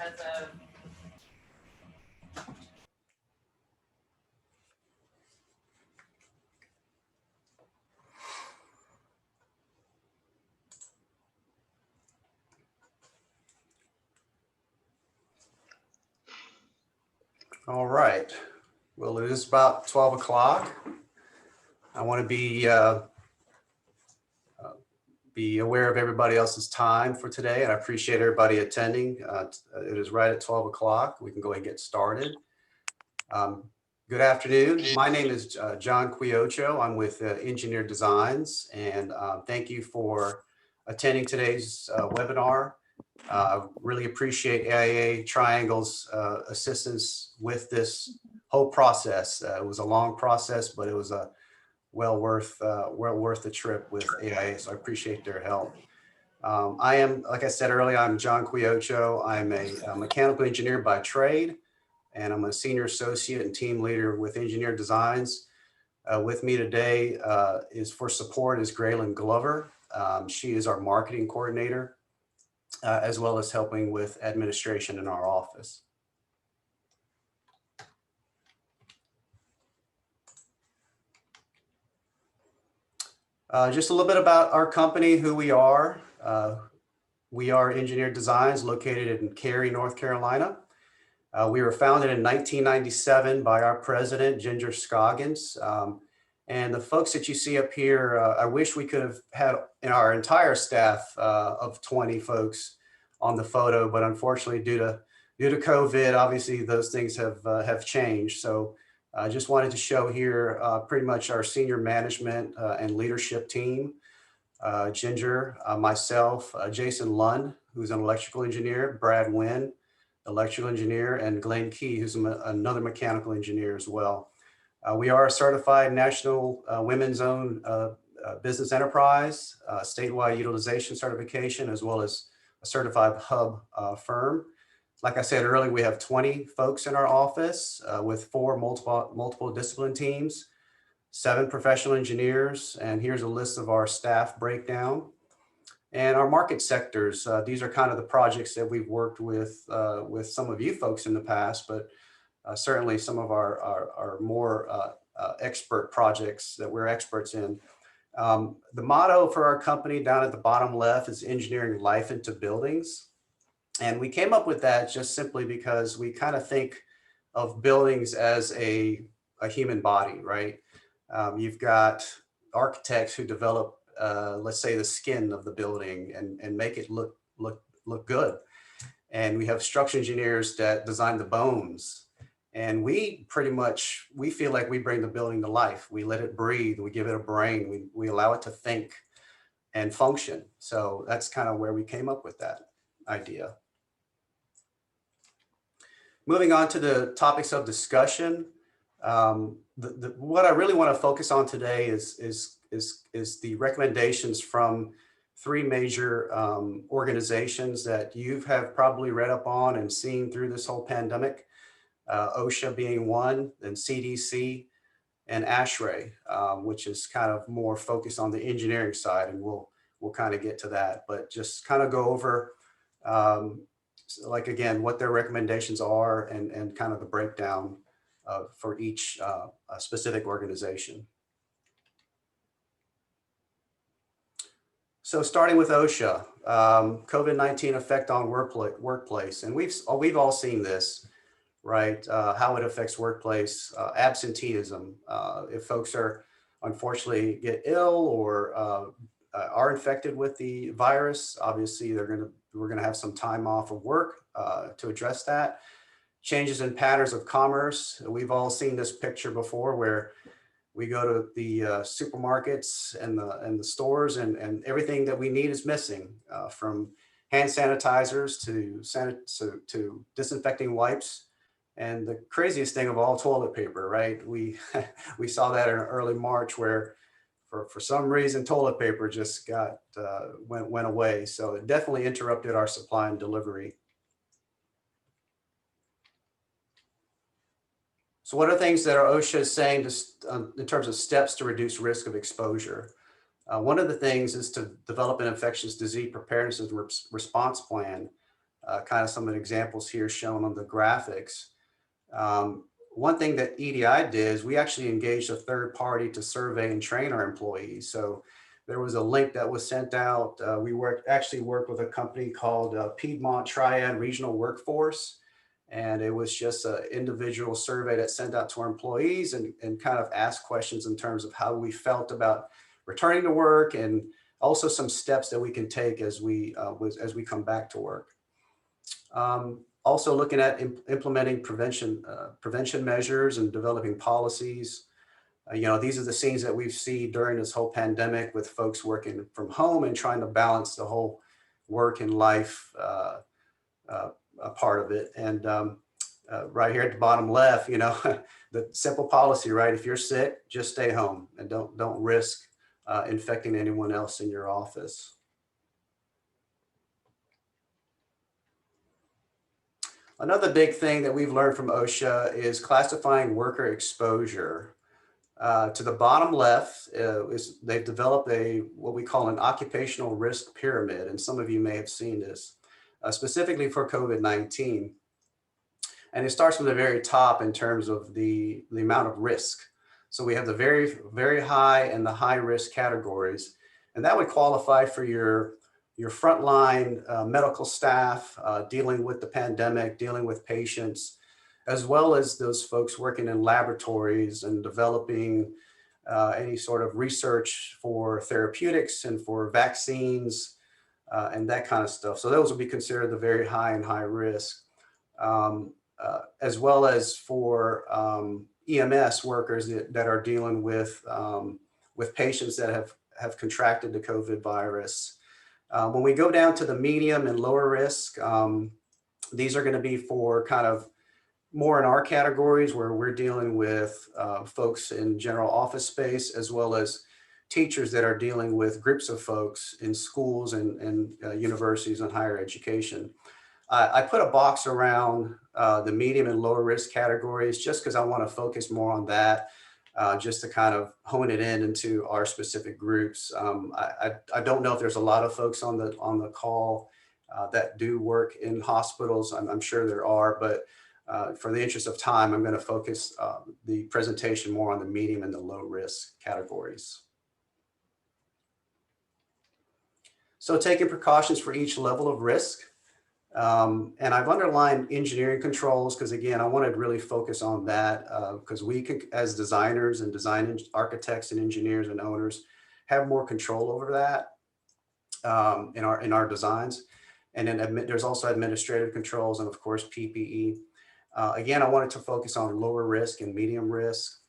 because of All right. Well, it is about 12 o'clock. I want to be aware of everybody else's time for today, and I appreciate everybody attending. It is right at 12 o'clock. We can go ahead and get started. Good afternoon. My name is John Quiocho. I'm with Engineer Designs, and thank you for attending today's webinar. Really appreciate AIA Triangle's assistance with this whole process. It was a long process, but it was well worth the trip with AIA, so I appreciate their help. I am, like I said earlier, I'm John Quiocho. I'm a mechanical engineer by trade, and I'm a senior associate and team leader with Engineer Designs. With me today is for support is Graylin Glover. She is our marketing coordinator, as well as helping with administration in our office. Just a little bit about our company, who we are. We are Engineer Designs located in Cary, North Carolina. We were founded in 1997 by our president, Ginger Scoggins. And the folks that you see up here, I wish we could have had in our entire staff of 20 folks on the photo, but unfortunately due to COVID, obviously those things have changed. So I just wanted to show here pretty much our senior management and leadership team. Ginger, myself, Jason Lund, who's an electrical engineer, Brad Wynn, electrical engineer, and Glenn Key, who's another mechanical engineer as well. We are a certified national women's owned business enterprise, statewide utilization certification, as well as a certified hub firm. Like I said earlier, we have 20 folks in our office with 4 multiple discipline teams, 7 professional engineers, and here's a list of our staff breakdown. And our market sectors, these are kind of the projects that we've worked with some of you folks in the past, but certainly some of our more expert projects that we're experts in. The motto for our company down at the bottom left is engineering life into buildings. And we came up with that just simply because we kind of think of buildings as a human body, right? You've got architects who develop, let's say, the skin of the building and make it look good. And we have structural engineers that design the bones. And we feel like we bring the building to life. We let it breathe. We give it a brain. We allow it to think and function. So that's kind of where we came up with that idea. Moving on to the topics of discussion. What I really want to focus on today is the recommendations from 3 major organizations that you have probably read up on and seen through this whole pandemic. OSHA being one, then CDC and ASHRAE, which is kind of more focused on the engineering side, and we'll kind of get to that, but just kind of go over like again what their recommendations are and kind of the breakdown for each specific organization. So starting with OSHA, COVID-19 effect on workplace, and we've all seen this, right? How it affects workplace, absenteeism. If folks are unfortunately get ill or are infected with the virus, obviously we're gonna have some time off of work to address that. Changes in patterns of commerce. We've all seen this picture before where we go to the supermarkets and the stores and everything that we need is missing, from hand sanitizers to disinfecting wipes. And the craziest thing of all, toilet paper, right? We saw that in early March where for some reason, toilet paper just went away. So it definitely interrupted our supply and delivery. So what are things that our OSHA is saying in terms of steps to reduce risk of exposure? One of the things is to develop an infectious disease preparedness and response plan kind of some of the examples here shown on the graphics. One thing that EDI did is we actually engaged a third party to survey and train our employees. So there was a link that was sent out. We actually worked with a company called Piedmont Triad Regional Workforce. And it was just an individual survey that sent out to our employees and kind of asked questions in terms of how we felt about returning to work, and also some steps that we can take as we come back to work. Also looking at implementing prevention measures and developing policies. These are the scenes that we've seen during this whole pandemic with folks working from home and trying to balance the whole work and life a part of it. And right here at the bottom left, the simple policy, right? If you're sick, just stay home and don't risk infecting anyone else in your office. Another big thing that we've learned from OSHA is classifying worker exposure. To the bottom left, they've developed what we call an occupational risk pyramid, and some of you may have seen this, specifically for COVID-19. And it starts from the very top in terms of the amount of risk. So we have the very, very high and the high risk categories, and that would qualify for your frontline medical staff dealing with the pandemic, dealing with patients, as well as those folks working in laboratories and developing any sort of research for therapeutics and for vaccines and that kind of stuff. So those would be considered the very high and high risk, as well as for EMS workers that are dealing with patients that have contracted the COVID virus. When we go down to the medium and lower risk, these are going to be for kind of more in our categories where we're dealing with folks in general office space, as well as teachers that are dealing with groups of folks in schools and universities and higher education. I put a box around the medium and lower risk categories just because I want to focus more on that, just to kind of hone it into our specific groups. I don't know if there's a lot of folks on the call that do work in hospitals. I'm sure there are, but for the interest of time, I'm going to focus the presentation more on the medium and the low risk categories. So taking precautions for each level of risk. And I've underlined engineering controls because, again, I wanted to really focus on that because we can, as designers and architects and engineers and owners, have more control over that in our designs. And then there's also administrative controls and, of course, PPE. Again, I wanted to focus on lower risk and medium risk.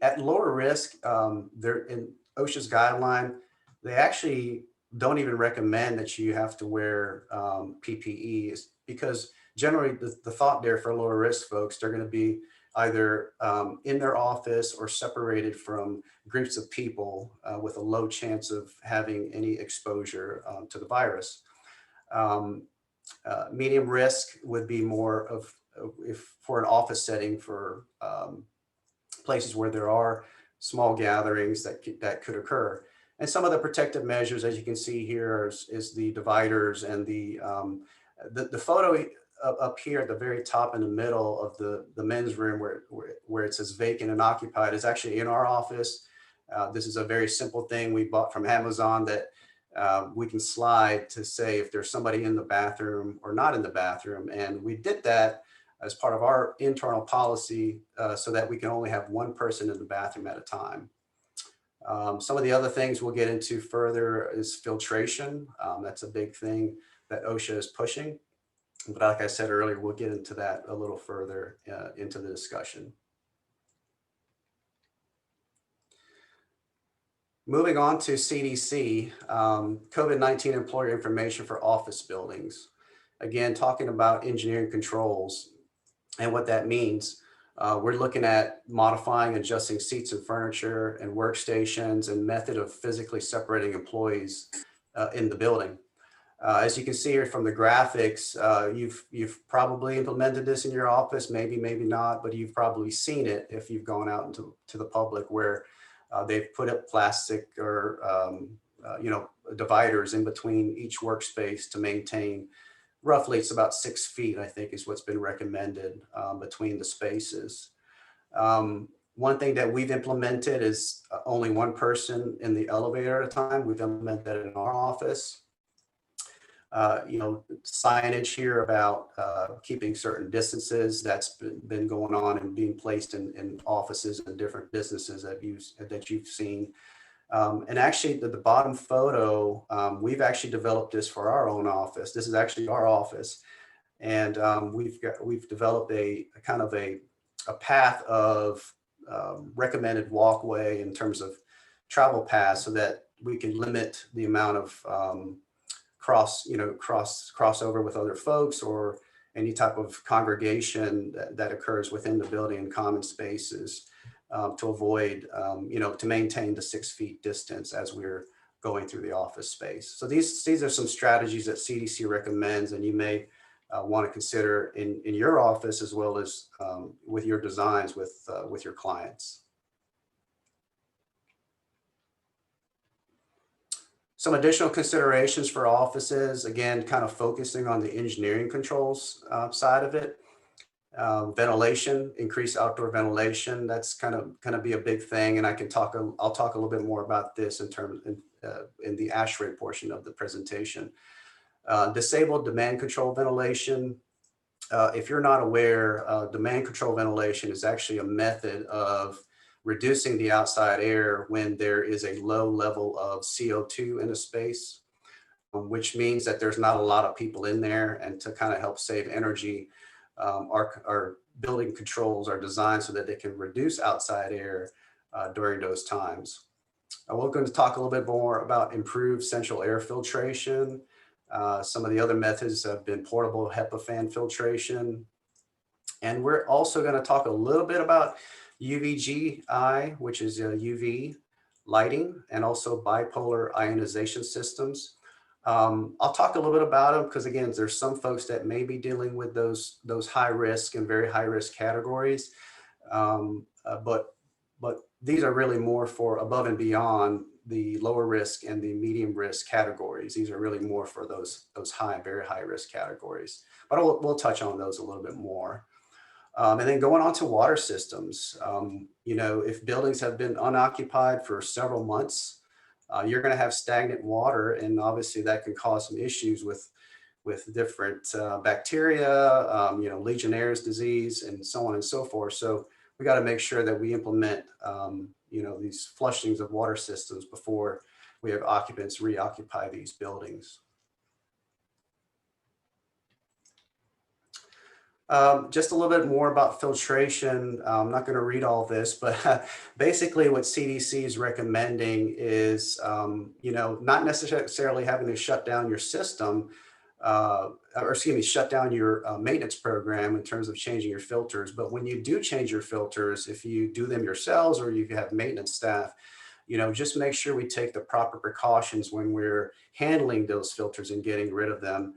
At lower risk, they're in OSHA's guideline, they actually don't even recommend that you have to wear PPE, because generally the thought there for lower risk folks, they're going to be either in their office or separated from groups of people with a low chance of having any exposure to the virus. Medium risk would be more of if for an office setting, for places where there are small gatherings that could occur. And some of the protective measures, as you can see here, is the dividers and the photo up here at the very top in the middle of the men's room where it says vacant and occupied is actually in our office. This is a very simple thing we bought from Amazon that we can slide to say if there's somebody in the bathroom or not in the bathroom. And we did that as part of our internal policy so that we can only have one person in the bathroom at a time. Some of the other things we'll get into further is filtration. That's a big thing that OSHA is pushing. But like I said earlier, we'll get into that a little further into the discussion. Moving on to CDC, COVID-19 employer information for office buildings. Again, talking about engineering controls and what that means. We're looking at modifying, adjusting seats and furniture and workstations and method of physically separating employees in the building. As you can see here from the graphics, you've probably implemented this in your office, maybe not, but you've probably seen it if you've gone out into the public where they've put up plastic or dividers in between each workspace to maintain roughly it's about 6 feet, I think is what's been recommended between the spaces. One thing that we've implemented is only one person in the elevator at a time. We've implemented that in our office. Signage here about keeping certain distances that's been going on and being placed in offices and different businesses that you've seen. And actually, the bottom photo, we've actually developed this for our own office. This is actually our office, and we've developed a kind of a path of recommended walkway in terms of travel paths, so that we can limit the amount of crossover with other folks or any type of congregation that occurs within the building and common spaces, to avoid, to maintain the 6 feet distance as we're going through the office space. So these are some strategies that CDC recommends, and you may want to consider in your office as well as with your designs with your clients. Some additional considerations for offices, again, kind of focusing on the engineering controls side of it. Ventilation, increased outdoor ventilation, that's kind of be a big thing. And I'll talk a little bit more about this in the ASHRAE portion of the presentation. Disabled demand control ventilation. If you're not aware, demand control ventilation is actually a method of reducing the outside air when there is a low level of CO2 in a space, which means that there's not a lot of people in there. And to kind of help save energy, our building controls are designed so that they can reduce outside air during those times. We're going to talk a little bit more about improved central air filtration. Some of the other methods have been portable HEPA fan filtration. And we're also going to talk a little bit about UVGI, which is UV lighting, and also bipolar ionization systems. I'll talk a little bit about them because, again, there's some folks that may be dealing with those high risk and very high risk categories. But these are really more for above and beyond the lower risk and the medium risk categories. These are really more for those very high risk categories. But we'll touch on those a little bit more. And then going on to water systems, if buildings have been unoccupied for several months, you're going to have stagnant water, and obviously that can cause some issues with different bacteria, Legionnaire's disease, and so on and so forth. So we got to make sure that we implement, these flushings of water systems before we have occupants reoccupy these buildings. Just a little bit more about filtration. I'm not going to read all this, but basically what CDC is recommending is, not necessarily having to shut down your system, shut down your maintenance program in terms of changing your filters. But when you do change your filters, if you do them yourselves or you have maintenance staff, just make sure we take the proper precautions when we're handling those filters and getting rid of them,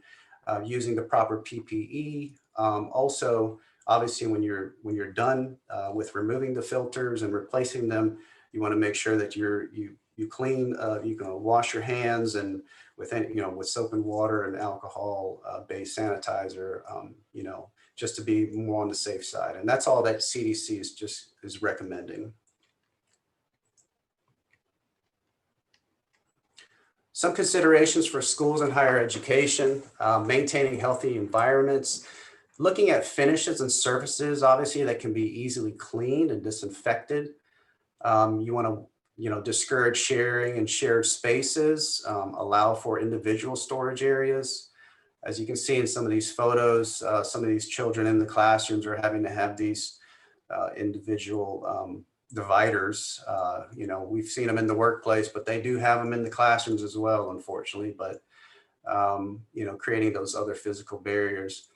using the proper PPE. Also, obviously, when you're done with removing the filters and replacing them, you want to make sure that you clean. You can wash your hands and with soap and water and alcohol based sanitizer. Just to be more on the safe side. And that's all that CDC is recommending. Some considerations for schools and higher education: maintaining healthy environments. Looking at finishes and surfaces, obviously, that can be easily cleaned and disinfected. You want to, discourage sharing and shared spaces, allow for individual storage areas. As you can see in some of these photos, some of these children in the classrooms are having to have these individual dividers. We've seen them in the workplace, but they do have them in the classrooms as well, unfortunately. But, creating those other physical barriers.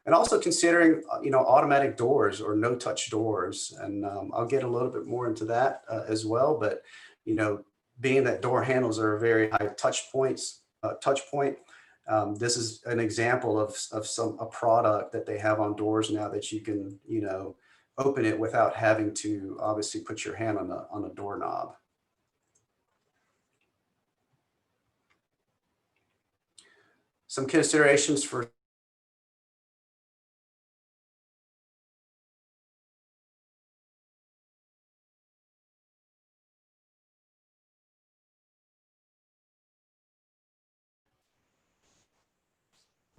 And also considering, automatic doors or no-touch doors. And I'll get a little bit more into that as well. But, being that door handles are a very high touch point, this is an example of a product that they have on doors now that you can, open it without having to obviously put your hand on a doorknob. Some considerations for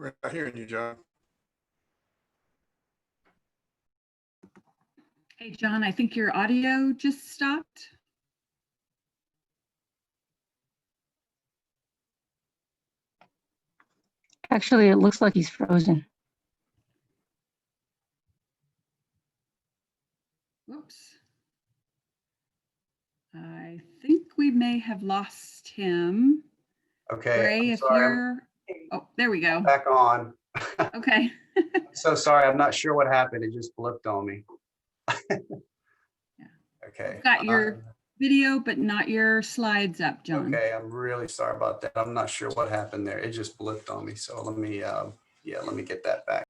We're not hearing you, John. Hey, John, I think your audio just stopped. Actually, it looks like he's frozen. Whoops. I think we may have lost him. Okay, Ray, I'm if sorry, you're, oh, there we go. I'm back on. Okay. So sorry, I'm not sure what happened. It just blipped on me. Yeah. Okay. We've got your video, but not your slides up, John. Okay, I'm really sorry about that. I'm not sure what happened there. It just blipped on me. So let me, yeah, let me get that back.